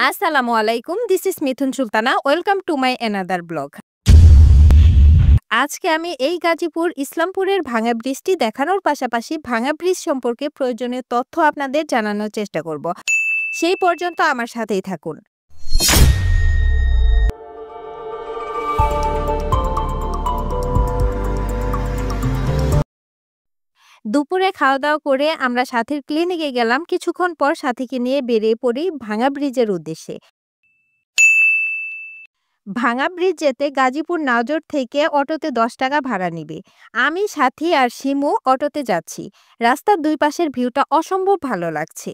আসসালামু আলাইকুম। This is Mithun Sultana. Welcome to my another blog. আজকে আমি এই গাজীপুর ইসলামপুরের ভাঙা ব্রিজটি দেখানোর পাশাপাশি ভাঙা ব্রিজ সম্পর্কে প্রয়োজনীয় তথ্য আপনাদের জানানোর চেষ্টা করব। সেই পর্যন্ত আমার সাথেই থাকুন। দুপুরে খাওয়া-দাওয়া করে আমরা সাথীর ক্লিনিকে গেলাম। কিছুক্ষণ পর সাথীকে নিয়ে বেরিয়ে পড়ি ভাঙা ব্রিজের উদ্দেশ্যে। ভাঙা ব্রিজ যেতে গাজীপুর নাওজোর থেকে অটোতে ১০ টাকা ভাড়া নিবে। আমি সাথী আর শিমু অটোতে যাচ্ছি। রাস্তার দুই পাশের ভিউটা অসম্ভব ভালো লাগছে।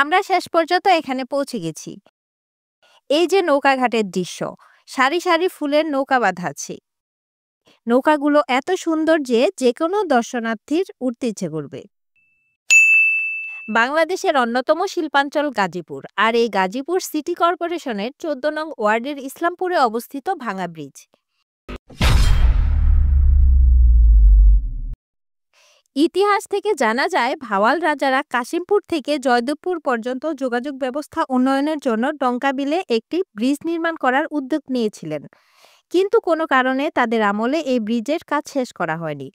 আমরা শেষ পর্যন্ত এখানে পৌঁছে গেছি। এই যে নৌকাঘাটের দৃশ্য, সারি সারি ফুলের নৌকা বাঁধা আছে। নৌকাগুলো এত সুন্দর যে যেকোনো দর্শনার্থীর উঠতে ইচ্ছে করবে। বাংলাদেশের অন্যতম শিল্পাঞ্চল গাজীপুর, আর এই গাজীপুর সিটি কর্পোরেশনের ১৪ নং ওয়ার্ডের ইসলামপুরে অবস্থিত ভাঙা ব্রিজ। ইতিহাস থেকে জানা যায় ভাওয়াল রাজারা কাশিমপুর থেকে জয়দেবপুর পর্যন্ত যোগাযোগ ব্যবস্থা উন্নয়নের জন্য ডঙ্কাবিলে একটি ব্রিজ নির্মাণ করার উদ্যোগ নিয়েছিলেন, কিন্তু কোনো কারণে তাদের আমলে এই ব্রিজের কাজ শেষ করা হয়নি।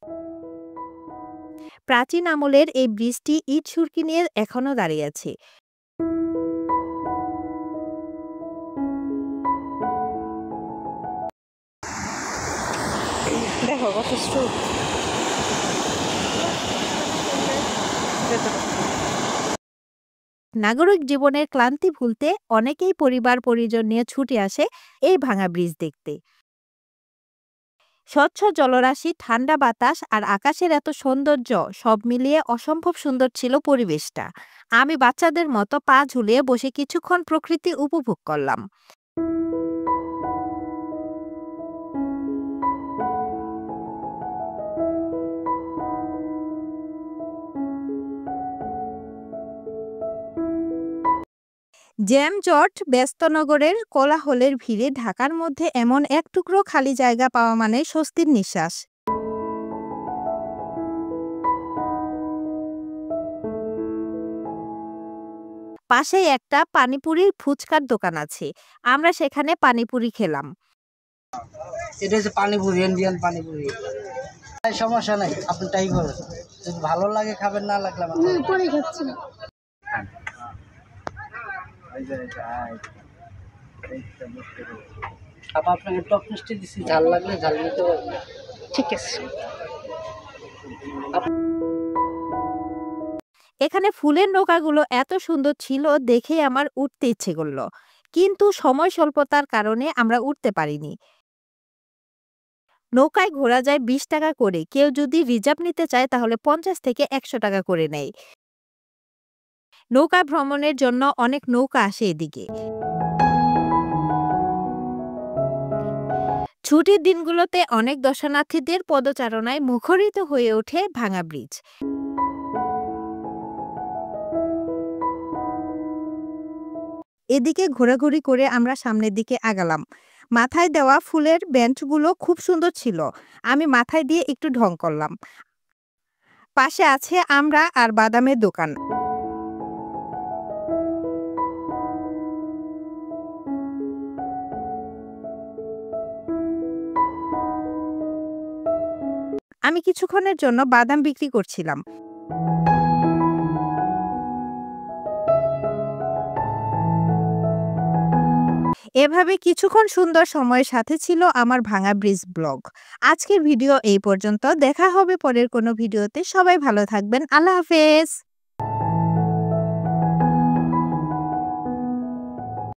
প্রাচীন আমলের এই ব্রিজটি ইট সুরকি নিয়ে এখনো দাঁড়িয়ে আছে। দেখো কত স্রোত। নাগরিক জীবনের ক্লান্তি ভুলতে অনেকেই পরিবার পরিজন নিয়ে ছুটে আসে এই ভাঙা ব্রিজ দেখতে। স্বচ্ছ জলরাশি, ঠান্ডা বাতাস আর আকাশের এত সৌন্দর্য সব মিলিয়ে অসম্ভব সুন্দর ছিল পরিবেশটা। আমি বাচ্চাদের মতো পা ঝুলিয়ে বসে কিছুক্ষণ প্রকৃতি উপভোগ করলাম। জ্যামজট ব্যস্ত নগরের কোলাহলের ভিড়ে ঢাকার মধ্যে এমন এক টুকরো খালি জায়গা পাওয়া মানে স্বস্তির নিঃশ্বাস। পাশেই একটা পানিপুরির ফুচকার দোকান আছে। আমরা সেখানে পানিপুরি খেলাম। এটা হচ্ছে পানিপুরি, ইন্ডিয়ান পানিপুরি। সমস্যা নাই, আপনি ট্রাই করবেন। যদি ভালো লাগে খাবেন, না লাগলে পরে খাচ্ছি। আপনাকে টক মিষ্টি দিচ্ছি, ঝাল লাগলে ঝাল নিতে পারবেন। ঠিক আছে। এখানে ফুলের নৌকাগুলো এত সুন্দর ছিল দেখে আমার উঠতে ইচ্ছে করলো, কিন্তু সময় স্বল্পতার কারণে আমরা উঠতে পারিনি। নৌকায় ঘোরা যায় ২০ টাকা করে, কেউ যদি রিজার্ভ নিতে চায় তাহলে ৫০ থেকে ১০০ টাকা করে নেয়। নৌকা ভ্রমণের জন্য অনেক নৌকা আসে এদিকে। ছুটির দিনগুলোতে অনেক দর্শনার্থীদের পদচারণায় মুখরিত হয়ে ওঠে ভাঙা ব্রিজ। এদিকে ঘোরাঘুরি করে আমরা সামনের দিকে আগালাম। মাথায় দেওয়া ফুলের ব্যান্ডগুলো খুব সুন্দর ছিল। আমি মাথায় দিয়ে একটু ঢং করলাম। পাশে আছে আমড়া আর বাদামের দোকান। আমি কিছুক্ষণের জন্য বাদাম বিক্রি করছিলাম। এভাবে কিছুক্ষণ সুন্দর সময়ের সাথে ছিল আমার ভাঙা ব্রিজ ব্লগ। আজকের ভিডিও এই পর্যন্ত। দেখা হবে পরের কোনো ভিডিওতে। সবাই ভালো থাকবেন। আল্লাহ হাফেজ।